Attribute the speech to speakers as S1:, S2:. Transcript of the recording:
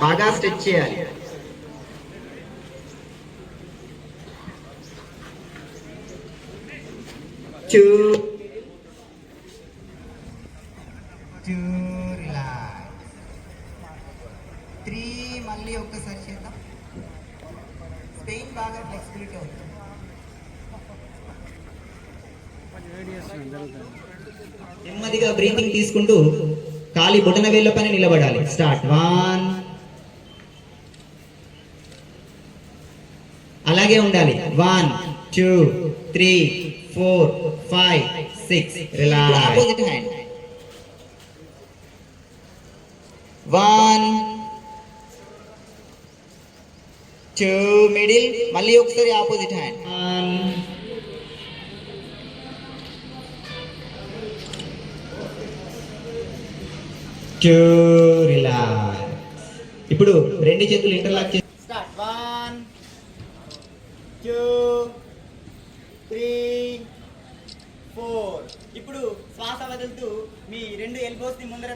S1: బాగా స్ట్రెచ్ చేయాలి. Two relax. 3 మళ్ళీ ఒక్కసారి చేద్దాం. స్పెయిన్ బాగా ఫ్లెక్సిబిలిటీ అవుతుంది. నెమ్మదిగా బ్రీతింగ్ తీసుకుంటూ కాలి బొటన వేళ్ళ పైన నిలబడాలి. స్టార్ట్. 1, అలాగే ఉండాలి. 1 2 3 4 5 6. రిలాక్స్. Opposite hand. 1 2 మిడిల్. మళ్ళీ ఒకసారి ఆపోజిట్ హ్యాండ్. 2 రిలాక్స్. ఇప్పుడు రెండు చేతులు ఇంటర్లాక్ చేసి స్టార్ట్. 1 2 3 4. ఇప్పుడు శ్వాస వదులుతూ మీ రెండు ఎల్బోస్ ని ముందర